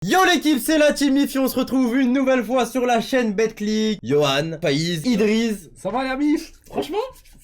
Yo l'équipe, c'est la Team Miffy, on se retrouve une nouvelle fois sur la chaîne BetClick. Johan, Faïz, Idriss. Ça va la mif? Franchement,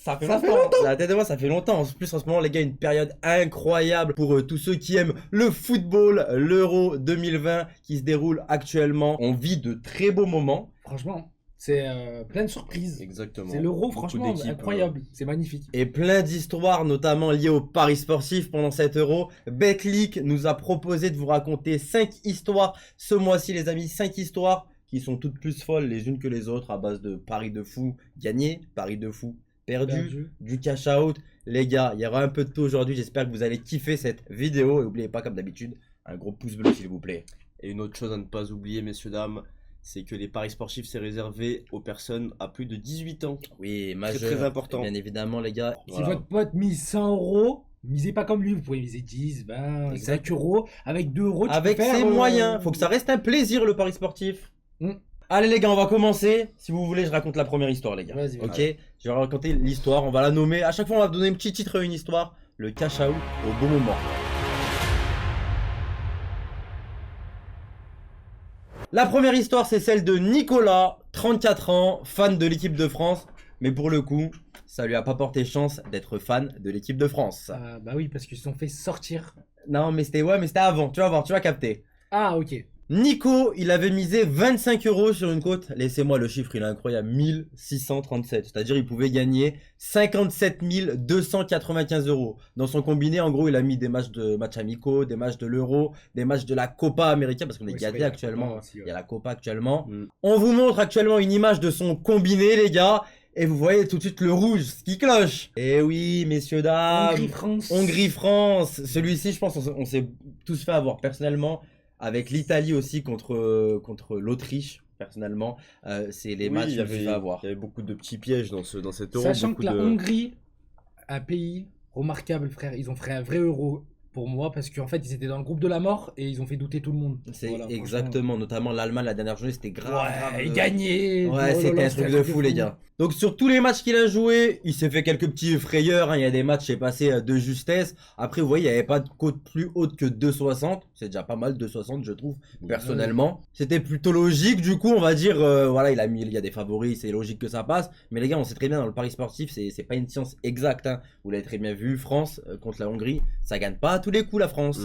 ça fait longtemps. La tête de moi, ça fait longtemps. En plus, en ce moment, les gars, une période incroyable pour tous ceux qui aiment le football, l'Euro 2020 qui se déroule actuellement. On vit de très beaux moments. franchement, c'est plein de surprises. Exactement. C'est l'Euro, Beaucoup franchement, d'équipes, incroyable. C'est magnifique. Et plein d'histoires, notamment liées au paris sportif pendant cet Euro. BetClick nous a proposé de vous raconter 5 histoires ce mois-ci, les amis. 5 histoires qui sont toutes plus folles les unes que les autres à base de paris de fou gagnés, paris de fou perdus, du cash out. Les gars, il y aura un peu de tout aujourd'hui. J'espère que vous allez kiffer cette vidéo. Et n'oubliez pas, comme d'habitude, un gros pouce bleu s'il vous plaît. Et une autre chose à ne pas oublier, messieurs, dames, c'est que les paris sportifs, c'est réservé aux personnes à plus de 18 ans. Oui, C'est majeur. très important. Bien évidemment, les gars. Si votre pote mise 100 euros, misez pas comme lui. Vous pouvez miser 10, 20, Exact. 5 euros. Avec 2 euros, tu Avec peux faire, ses moyens, faut que ça reste un plaisir le pari sportif. Mm. Allez les gars, on va commencer. Si vous voulez, je raconte la première histoire les gars. Vas-y, Ok, je vais raconter l'histoire, on va la nommer. À chaque fois, on va donner un petit titre à une histoire. Le cash out au bon moment. La première histoire, c'est celle de Nicolas, 34 ans, fan de l'équipe de France. Mais pour le coup, ça lui a pas porté chance d'être fan de l'équipe de France. Bah oui, parce qu'ils se sont fait sortir. Non, mais c'était avant. Tu vas voir, tu vas capter. Ah, ok. Nico, il avait misé 25 € sur une cote. Laissez-moi le chiffre, il est incroyable. 1637. C'est-à-dire, il pouvait gagner 57 295 €. Dans son combiné, en gros, il a mis des matchs amicaux, des matchs de l'Euro, des matchs de la Copa América, parce qu'on est Oui, gâtés c'est vrai, actuellement. il y a la Copa aussi, ouais. Il y a la Copa actuellement. Mm. On vous montre actuellement une image de son combiné, les gars. Et vous voyez tout de suite le rouge, ce qui cloche. Et oui, messieurs, dames. Hongrie-France. Hongrie-France. Celui-ci, je pense, on s'est tous fait avoir personnellement. Avec l'Italie aussi contre l'Autriche, personnellement. C'est les matchs il y que je me suis fait avoir. avait beaucoup de petits pièges dans cet euro. Sachant beaucoup que la de... Hongrie, un pays remarquable, frère. Ils ont fait un vrai euro pour moi parce qu'en fait, ils étaient dans le groupe de la mort et ils ont fait douter tout le monde. C'est Voilà, exactement, notamment l'Allemagne la dernière journée, c'était grave. Ouais, grave, ils gagnaient. Ouais, Oh là c'était là, un truc de fou, les gars. Donc, sur tous les matchs qu'il a joué, il s'est fait quelques petits frayeurs. Hein. Il y a des matchs qui est passé de justesse. Après, vous voyez, il n'y avait pas de cote plus haute que 2,60. C'est déjà pas mal, 2,60, je trouve, personnellement. C'était plutôt logique. Du coup, on va dire, voilà, il y a des favoris, c'est logique que ça passe. Mais les gars, on sait très bien, dans le pari sportif, c'est pas une science exacte. Hein. Vous l'avez très bien vu, France contre la Hongrie, ça gagne pas à tous les coups, la France.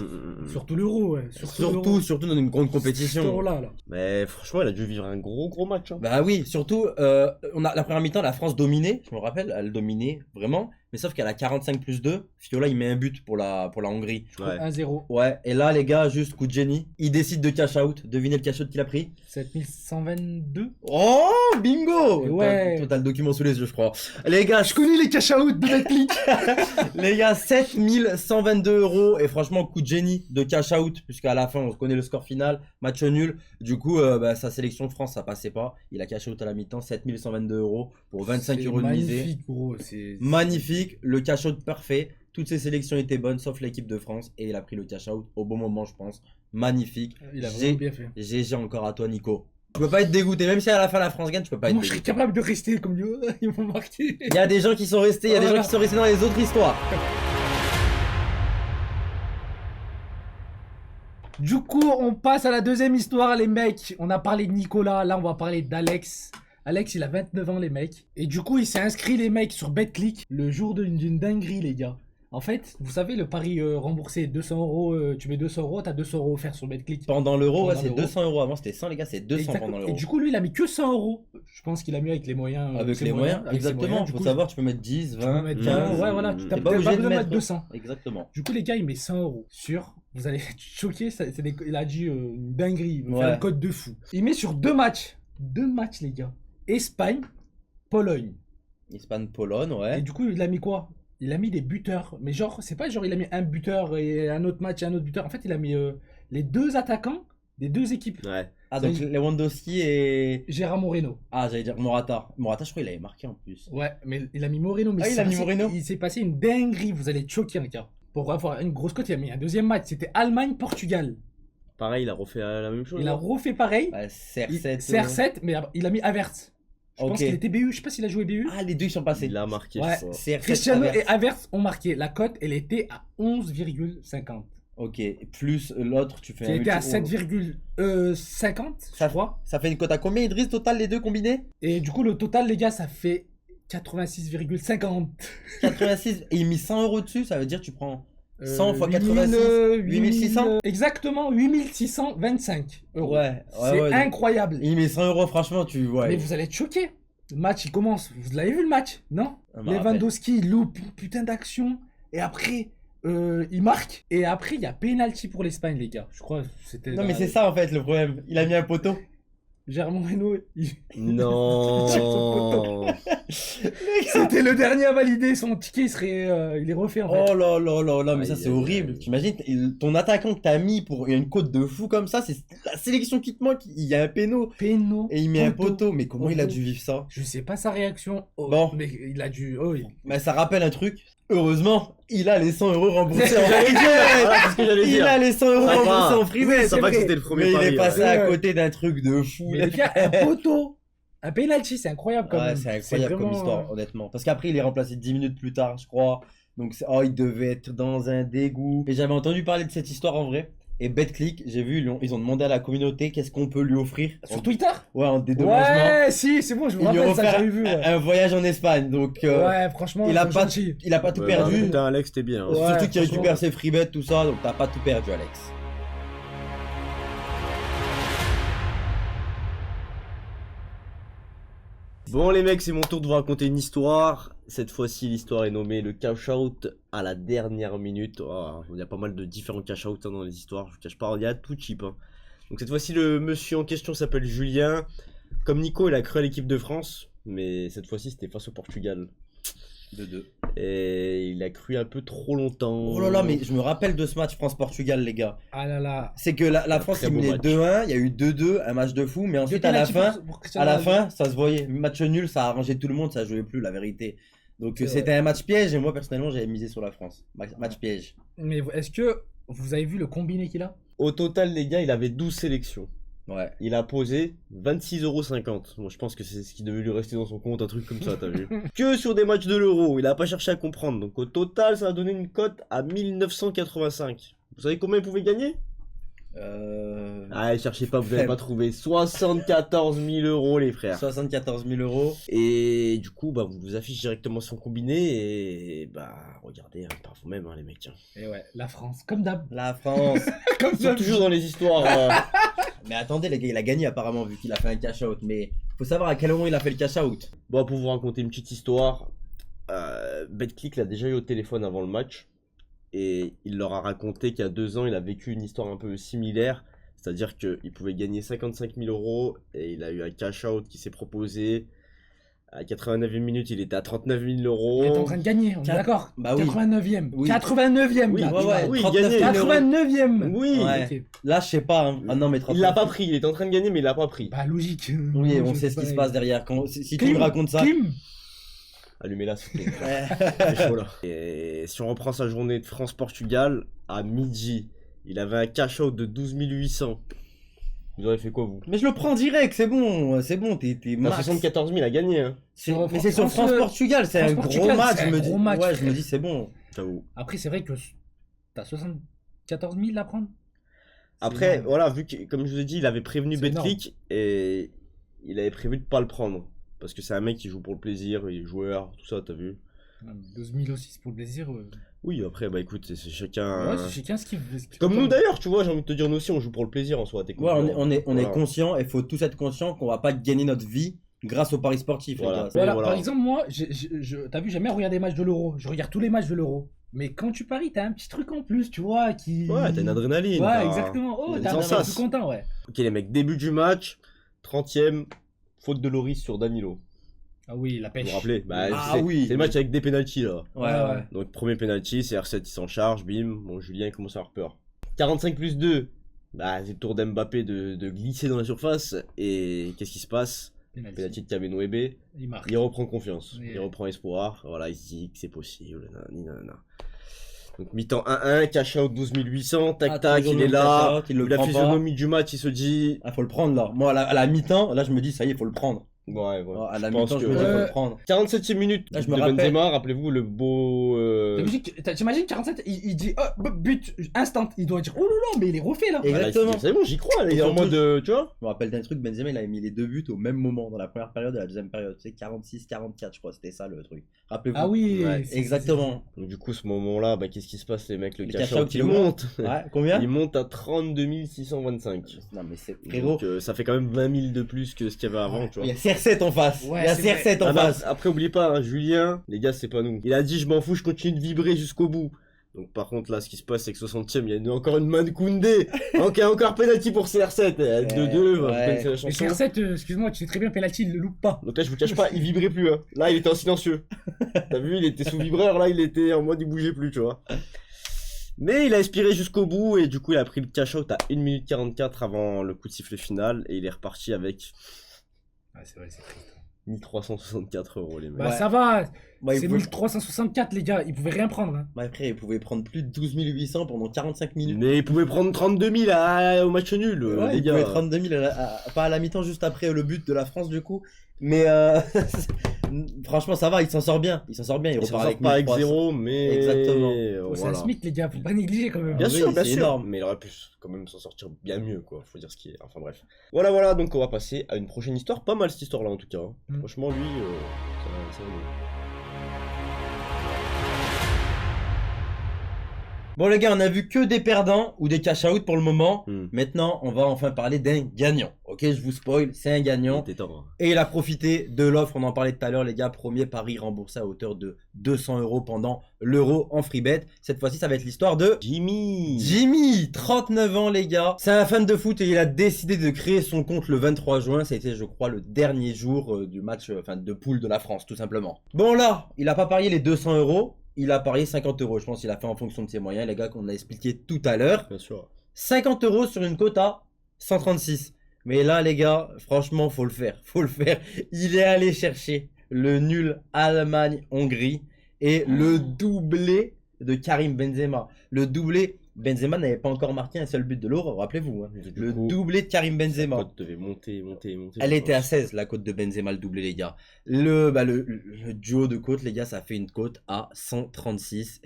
Surtout l'euro, ouais. Surtout dans une grande compétition. Là. Mais franchement, il a dû vivre un gros match. Hein. Bah oui, surtout, on a la première mi-temps, la France dominait, je me rappelle, elle dominait vraiment. Mais sauf qu'à la 45+2, Fiola il met un but pour la Hongrie. Ouais. 1-0. Ouais, et là les gars, juste coup de génie, il décide de cash out. Devinez le cash out qu'il a pris. 7122. Oh, bingo. Ouais. Toi, t'as le document sous les yeux, je crois. Les gars, Je connais les cash out de BetClick. les gars, 7122 €. Et franchement, coup de génie de cash out, puisqu'à la fin, on connaît le score final, match nul. Du coup, sa sélection de France, ça passait pas. Il a cash out à la mi-temps, 7122 € pour 25 € de misée. Magnifique, gros. Magnifique, le cash out parfait. Toutes ses sélections étaient bonnes, sauf l'équipe de France. Et il a pris le cash out au bon moment, je pense. Magnifique. Il a vraiment bien fait. GG encore à toi, Nico. Tu peux pas être dégoûté, même si à la fin la France gagne, tu peux pas être Moi, je serais dégoûté. capable de rester comme lui. Ils vont marquer. Il y a des gens qui sont restés, il y a des gens qui sont restés dans les autres histoires. Du coup, on passe à la deuxième histoire, les mecs. On a parlé de Nicolas, là, on va parler d'Alex. Alex, il a 29 ans, les mecs. Et du coup, il s'est inscrit, les mecs, sur BetClick le jour d'une dinguerie, les gars. En fait, vous savez, le pari remboursé, 200 €, tu mets 200 €, t'as 200 € offerts sur BetClick. Pendant l'euro, ouais, Pendant c'est l'euro. 200 €. Avant, c'était 100, les gars, c'est 200 Exactement. pendant Et l'euro. du coup, lui, il a mis que 100 €. Je pense qu'il a mis avec les moyens. Avec ses les moyens, avec ses exactement. moyens. Du Faut coup, savoir, tu peux mettre 10, tu peux 20, mettre 15. ouais, voilà. Tu T'es t'as T'es pas besoin de mettre mettre 200. Exactement. Du coup, les gars, il met 100 € sur. Vous allez être choqués, il a dit une dinguerie. Il va Ouais. faire une cote de fou. Il met sur 2 matchs. 2 matchs, les gars. Espagne, Pologne. Espagne-Pologne, ouais. Et du coup, il a mis quoi? Il a mis des buteurs. Mais genre, c'est pas genre il a mis un buteur et un autre match et un autre buteur. En fait, il a mis les 2 attaquants des 2 équipes. Ouais. Ah, donc Lewandowski et. Gérard Moreno. Ah, j'allais dire Morata. Morata, je crois qu'il avait marqué en plus. Ouais, mais il a mis Moreno. Mais Ah, il a mis Moreno. Il s'est passé une dinguerie. Vous allez être choqués, les gars. Pour avoir une grosse cote, il a mis un deuxième match. C'était Allemagne-Portugal. Pareil, il a refait la même chose. Il a hein. refait pareil. Ouais, CR7. CR7, mais il a mis Havertz. Je pense Ok. qu'il était BU. Je sais pas s'il a joué BU. Ah, les deux ils sont passés. Il a marqué Ouais. ça. CR7. Cristiano Havertz. et Havertz ont marqué. La cote, elle était à 11,50. Ok, plus l'autre, tu fais Qui un était à multi- 7,50, je Ça, crois. ça fait une cote à combien, Idriss, total, les deux combinés? Et du coup, le total, les gars, ça fait 86,50. 86, et il met 100 euros dessus, ça veut dire tu prends 100 fois 8000, 86, 8000, 8600. Exactement, 8625 euros. Ouais, C'est ouais. incroyable. Il met 100 euros, franchement, tu vois. Mais vous allez être choqués. Le match, il commence. Vous l'avez vu le match, non? Ah, bah, Lewandowski, il loupe une putain d'action. Et après, il marque. Et après, il y a penalty pour l'Espagne, les gars. Je crois que c'était. Non, mais c'est ça en fait le problème. Il a mis un poteau. Germain Reno, Non. c'était le dernier à valider. Son ticket, il est refait en fait. Oh là là là là, mais ça Aïe, c'est aïe, horrible. aïe. T'imagines, ton attaquant que t'as mis pour une cote de fou comme ça, c'est la sélection qui te manque. Il y a un péno Péno. et il met un poteau. Mais comment il a dû vivre ça? Je sais pas sa réaction. Oh, Bon. Mais il a dû. Oh, Mais ça rappelle un truc. Heureusement, il a les 100 euros remboursés en J'allais free dire, bet. voilà, c'est ce que j'allais Il dire. a les 100 euros Ça va. remboursés en free bet. Ça c'est va que vrai. c'était le premier Mais il pari, est passé ouais. à côté d'un truc de fou. Mais les gars, un poteau. Un penalty, c'est incroyable quand Ouais, même. c'est incroyable comme vraiment, histoire, honnêtement. Parce qu'après, il est remplacé 10 minutes plus tard, je crois. Donc, oh, il devait être dans un dégoût. Et j'avais entendu parler de cette histoire en vrai. Et BetClick, j'ai vu, ils ont demandé à la communauté qu'est-ce qu'on peut lui offrir. Sur Twitter? Ouais, en dédommagement. Ouais, si, c'est bon, je Il me lui rappelle ça, offert j'avais vu. Ouais, un voyage en Espagne. Donc, ouais franchement, il a c'est pas, gentil. il a pas tout Ouais, perdu. bah, putain, Alex, t'es bien. hein. Ouais. Surtout qu'il franchement. récupère ses free bets, tout ça. Donc, t'as pas tout perdu, Alex. Bon les mecs, c'est mon tour de vous raconter une histoire. Cette fois-ci, l'histoire est nommée le cash out à la dernière minute. Oh, il y a pas mal de différents cash out dans les histoires. Je vous cache pas, il y a tout cheap. hein. Donc cette fois-ci, le monsieur en question s'appelle Julien. Comme Nico, il a cru à l'équipe de France, mais cette fois-ci, c'était face au Portugal. 2-2. Et il a cru un peu trop longtemps. Oh là là, mais je me rappelle de ce match France-Portugal, les gars. Ah là là. C'est que la France, très il beau menait match. 2-1, il y a eu 2-2, un match de fou, mais ensuite, Deux à la penalty fin, pour Cristiano Ronaldo. ça se voyait. Match nul, ça a arrangé tout le monde, ça jouait plus, la vérité. Donc C'est c'était un match piège et moi personnellement j'avais misé sur la France. Match piège. Mais est-ce que vous avez vu le combiné qu'il a? Au total, les gars, il avait 12 sélections. Ouais. Il a posé 26,50€. Moi, je pense que c'est ce qui devait lui rester dans son compte, un truc comme ça, t'as vu. Que sur des matchs de l'Euro, il a pas cherché à comprendre. Donc au total, ça a donné une cote à 1985. Vous savez combien il pouvait gagner? Ah, cherchez pas, vous allez pas trouver. 74 000 € les frères. 74 000 euros. Et du coup, bah, vous affichez directement son combiné et bah, regardez hein, par vous-même les mecs. hein. Et ouais, la France, comme d'hab. La France. Comme Ils sont toujours dans les histoires. Mais attendez les gars, il a gagné apparemment vu qu'il a fait un cash out. Mais faut savoir à quel moment il a fait le cash out. Bon, pour vous raconter une petite histoire, BetClick l'a déjà eu au téléphone avant le match. Et il leur a raconté qu'il y a 2 ans, il a vécu une histoire un peu similaire. C'est-à-dire qu'il pouvait gagner 55 000 € et il a eu un cash out qui s'est proposé. À 89e minute, il était à 39 000 Il est en €. train de gagner, on est d'accord? Bah oui. 89e. Oui. 89e, Oui, gars. ouais, oui, 39 gagné. 000 euros. 89e. Oui, Ouais. Ok. Là je sais pas. Hein. Ah non mais il 39. l'a pas pris. Il était en train de gagner, mais il l'a pas pris. Bah logique. Oui, on Logique, sait ce qui se pareil. passe derrière. Si tu Clim, me racontes ça. Clim. Allumez-la, s'il vous plaît. Ouais. C'est chaud là. Et si on reprend sa journée de France-Portugal, à midi, il avait un cash out de 12 800. Vous aurez fait quoi vous? Mais je le prends direct, c'est bon, t'es Bah, max. 74 000 à gagner, hein. Mais c'est sur France-Portugal, c'est un gros France-Portugal, match. c'est Je un me dis, gros match, ouais, je me frère. dis c'est bon. J'avoue. Après, c'est vrai que t'as 74 000 à prendre. Après, énorme. voilà, vu que, comme je vous ai dit, il avait prévenu C'est BetClick et il avait prévu de pas le prendre. Parce que c'est un mec qui joue pour le plaisir, il est joueur, tout ça, t'as vu? 12 000 aussi, c'est pour le plaisir. Oui, après, bah écoute, c'est chacun. Ouais, c'est chacun ce qu'il veut. Comme nous d'ailleurs, tu vois, j'ai envie de te dire, nous aussi, on joue pour le plaisir en soi, Ouais, techniquement. on est Voilà. conscient, il faut tous être conscient qu'on va pas gagner notre vie grâce au paris sportif, Voilà. les gars. Voilà, Voilà. par exemple, moi, t'as vu, j'aime bien regarder les matchs de l'Euro. Je regarde tous les matchs de l'Euro. Mais quand tu paries, t'as un petit truc en plus, tu vois, qui. Ouais, t'as une adrénaline. Ouais, t'as- exactement. Oh, une t'es un peu sensation. plus content, ouais. Ok, les mecs, début du match, 30e, faute de Loris sur Danilo. Ah oui, la Vous pêche. vous rappelez? Bah, Ah c'est oui. c'est le match avec des pénaltys là. Ouais, ouais. Donc, premier penalty, c'est R7 qui s'en charge, bim. Bon, Julien il commence à avoir peur. 45 plus 2, bah, c'est le tour d'Mbappé de glisser dans la surface. Et qu'est-ce qui se passe? Penalty. Penalty de Kameno Ebe. Il marque. Il reprend confiance, Oui. il reprend espoir. Voilà, il se dit que c'est possible. Nanani, nanana. Donc, mi-temps 1-1, cash out 12 800, tac Ah, tac, toujours il est le là. cash out, il le La prend pas. physionomie du match, il se dit. Ah, faut le prendre là. Moi, à la mi-temps, là, je me dis, ça y est, faut le prendre. Ouais, À la je pense mi-temps, je que- me dis, faut Ouais. le prendre. 47e minute Là, je de me rappelle. Benzema, rappelez-vous le beau. T'imagines 47, il dit oh, but instant. Il doit dire oh là là, mais il est refait là. Et- Exactement. C'est bon, j'y crois. Et Il est en surtout, mode, tu vois. Je me rappelle d'un truc, Benzema, il avait mis les 2 buts au même moment, dans la première période et la deuxième période. Tu sais, 46-44, je crois, c'était ça le truc. Rappelez-vous. Ah oui, Ouais, Exactement. Donc, du coup, ce moment-là, bah, qu'est-ce qui se passe, les mecs? Le Le cash cash out, out, il il augmente. monte. Ouais, combien Il monte à 32 625. Non, mais c'est frérot. Donc, ça fait quand même 20 000 de plus que ce qu'il y avait avant, tu vois. Il y a CR7 en face. Ouais, il y a c'est CR7 en Ah, mais face. après, oubliez pas, hein, Julien, les gars, c'est pas nous. Il a dit, je m'en fous, je continue de vibrer jusqu'au bout. Donc, par contre, là, ce qui se passe, c'est que 60e, il y a encore une main de Koundé. Encore penalty pour CR7. 2-2, vous ouais. connaissez la Mais chanson. CR7, excuse-moi, tu sais très bien, penalty, il le loupe pas. Donc là, je vous cache pas, il vibrait plus. Hein. Là, il était en silencieux. T'as vu, il était sous vibreur. Là, il était en mode, il bougeait plus, tu vois. Mais il a aspiré jusqu'au bout et du coup, il a pris le cash out à 1 minute 44 avant le coup de sifflet final. Et il est reparti avec Ouais, c'est vrai, c'est triste. 1364 €, les mecs. Bah Ouais. ça va, Bah, il c'est pouvait- 1364 les gars, ils pouvaient rien prendre. Hein. bah, après, il pouvait prendre plus de 12 800 pendant 45 minutes. Mais il pouvait prendre 32 000 au match nul, Ouais, les il gars. pouvait 32 000, pas à la mi-temps, juste après le but de la France, du coup. Mais franchement, ça va, il s'en sort bien. Il s'en sort bien, il Il s'en repart sort avec pas avec 1300. 0, mais. Exactement. Oh, c'est Voilà. un SMIC les gars, faut pas négliger quand même. Bien Oui, sûr, bien c'est sûr. énorme. Mais il aurait pu quand même s'en sortir bien mieux, quoi. Faut dire ce qui est. Enfin bref. Voilà, donc on va passer à une prochaine histoire. Pas mal cette histoire-là, en tout cas. Hein. Mm. Franchement, lui, ça va mieux. Bon, les gars, on a vu que des perdants ou des cash-out pour le moment. Hmm. Maintenant, on va enfin parler d'un gagnant. Ok, je vous spoil, c'est un Il gagnant. était temps. Hein. Et il a profité de l'offre, on en parlait tout à l'heure, les gars. Premier pari remboursé à hauteur de 200 € pendant l'euro en free bet. Cette fois-ci, ça va être l'histoire de Jimmy, 39 ans, les gars. C'est un fan de foot et il a décidé de créer son compte le 23 juin. Ça a été, je crois, le dernier jour du match de poule de la France, tout simplement. Bon, là, il a pas parié les 200 €. Il a parié 50 €. Je pense qu'il a fait en fonction de ses moyens, les gars, qu'on a expliqué tout à l'heure. Bien sûr. 50 € sur une cote à 136. Mais là, les gars, franchement, faut le faire. Faut le faire. Il est allé chercher le nul Allemagne-Hongrie et le doublé de Karim Benzema. Le doublé, Benzema n'avait pas encore marqué un seul but de l'Euro, rappelez-vous. Hein. Du Le coup, doublé de Karim la Benzema. cote devait monter. Elle était à 16, la cote de Benzema, le doublé, les gars. Le duo de côtes, les gars, ça fait une cote à 136.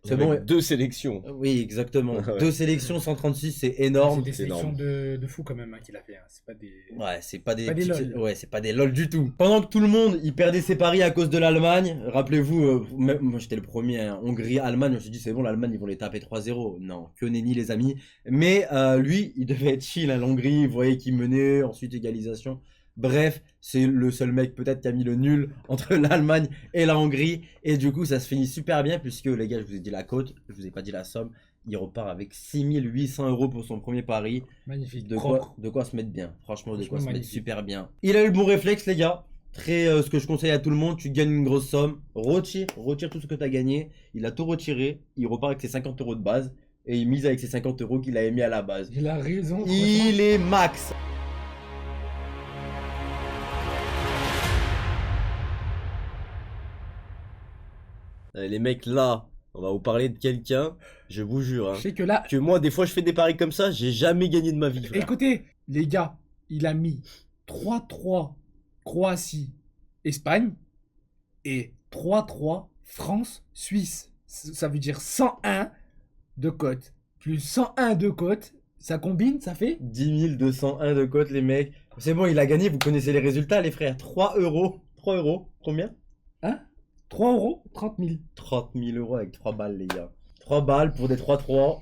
C'est Avec bon. 2 sélections. Oui, exactement. Ouais. 2 sélections, 136, c'est énorme. C'est des c'est sélections énorme. de fou quand même hein, qu'il a fait. Hein. C'est pas des. Ouais, c'est pas des, Pas des petites- lol. Ouais, c'est pas des lol du tout. Pendant que tout le monde, il perdait ses paris à cause de l'Allemagne. Rappelez-vous, moi j'étais le premier, hein, Hongrie, Allemagne. Je me suis dit, c'est bon, l'Allemagne, ils vont les taper 3-0. Non, que nenni, les amis. Mais lui, il devait être chill, hein, l'Hongrie. Vous voyez qu'il menait, ensuite égalisation. Bref, c'est le seul mec peut-être qui a mis le nul entre l'Allemagne et la Hongrie. Et du coup, ça se finit super bien puisque, les gars, je vous ai dit la cote, je vous ai pas dit la somme. Il repart avec 6 800 € pour son premier pari. Magnifique. De propre. quoi se mettre bien. Franchement, de quoi se Franchement, mettre magnifique. super bien. Il a eu le bon réflexe, les gars. Ce que je conseille à tout le monde, tu gagnes une grosse somme, retire tout ce que tu as gagné. Il a tout retiré, il repart avec ses 50 € de base et il mise avec ses 50 € qu'il avait mis à la base. Il a raison. franchement. Il est max. Les mecs, là, on va vous parler de quelqu'un, je vous jure, hein, Je sais que là, que moi, des fois, je fais des paris comme ça, j'ai jamais gagné de ma vie, frère. écoutez, les gars, il a mis 3-3 Croatie, Espagne et 3-3 France, Suisse. Ça veut dire 101 de cote plus 101 de cote. Ça combine, ça fait 10 201 de cote, les mecs. C'est bon, il a gagné, vous connaissez les résultats, les frères. 3 €. 3 €. Combien 3 €, 30 000. 30 000 € avec 3 balles, les gars. 3 balles pour des 3-3.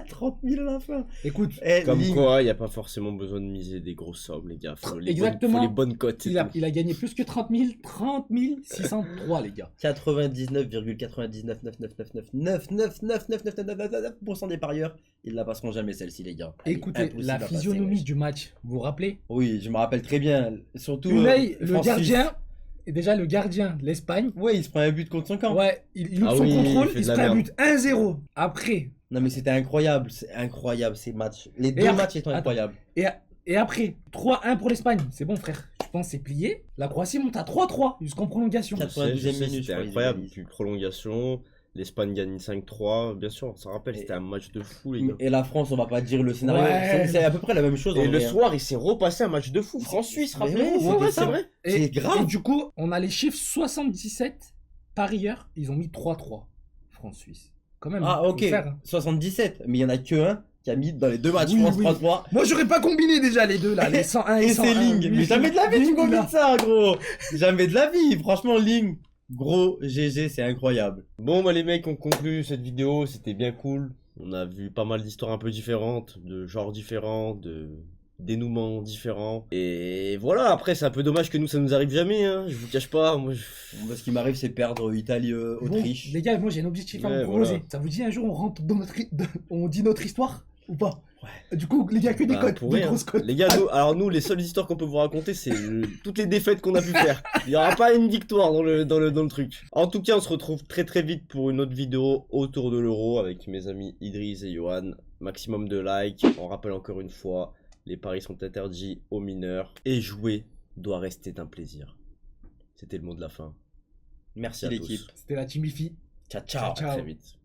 30 000 à la fin. Écoute, Eh, Comme ligne. quoi, il n'y a pas forcément besoin de miser des grosses sommes, les gars. Faut les Exactement. faut les bonnes cotes. c'est il a tout. gagné plus que 30 000. 30 603, les gars. 99,9999999999% des parieurs, ils la passeront jamais celle-ci, les gars. Elle est Écoutez, impossible la à passer, physionomie ouais. du match, vous vous rappelez Oui, je me rappelle très bien. Surtout. Unai, le France-Suisse. gardien, et déjà le gardien de l'Espagne. Ouais, il se prend un but contre son camp. Ouais, il loupe Ah son oui, contrôle, il fait il de se la prend un merde. but 1-0. Après, Non, mais c'était incroyable. C'est incroyable ces matchs. Les deux après- matchs étaient Attends. incroyables. et après, 3-1 pour l'Espagne. C'est bon, frère. Je pense que c'est plié. La Croatie monte à 3-3 jusqu'en prolongation. 92e Je sais, minute, je C'était crois, ils incroyable. égalisent. Puis prolongation. L'Espagne gagne 5-3. Bien sûr, on s'en rappelle, c'était un match de fou, les gars. Et la France, on va pas dire le scénario. Ouais. C'est à peu près la même chose. Et en le vrai, hein. soir, il s'est repassé un match de fou. France-Suisse, Mais rappelez-vous. ouais, Ouais, c'était c'est ça. vrai. C'est grave. Et du coup, on a les chiffres 77 parieurs, ils ont mis 3-3. France-Suisse. Quand même. Ah, faut ok. le faire, hein. 77. Mais il y en a que un qui a mis dans les deux matchs Oui, France oui. 3-3. Moi, j'aurais pas combiné déjà les deux là, les 101 et Et 101. c'est Ling. Oui, Mais jamais de la vie, tu Ling, combines là. ça, gros. Jamais de la vie. Franchement, Ling. Gros, GG, c'est incroyable. Bon, bah, les mecs, on conclut cette vidéo. C'était bien cool. On a vu pas mal d'histoires un peu différentes, de genres différents, de dénouements différents. Et voilà, après, c'est un peu dommage que nous, ça nous arrive jamais, hein. Je vous cache pas. Moi, Bon, ce qui m'arrive, c'est perdre Italie, Bon, Autriche. les gars, moi j'ai un objectif à Ouais, vous proposer. voilà. Ça vous dit un jour on rentre dans on dit notre histoire ou pas? Ouais. Du coup, les gars, que des bah, cotes, pourrait, des hein. grosses cotes. Les gars, nous, les seules histoires qu'on peut vous raconter, c'est toutes les défaites qu'on a pu faire. Il n'y aura pas une victoire dans le truc. En tout cas, on se retrouve très très vite pour une autre vidéo autour de l'euro avec mes amis Idriss et Johan. Maximum de likes. On rappelle encore une fois, les paris sont interdits aux mineurs. Et jouer doit rester un plaisir. C'était le mot de la fin. Merci à tous. l'équipe. C'était la Team Ifi. Ciao, ciao. À très vite.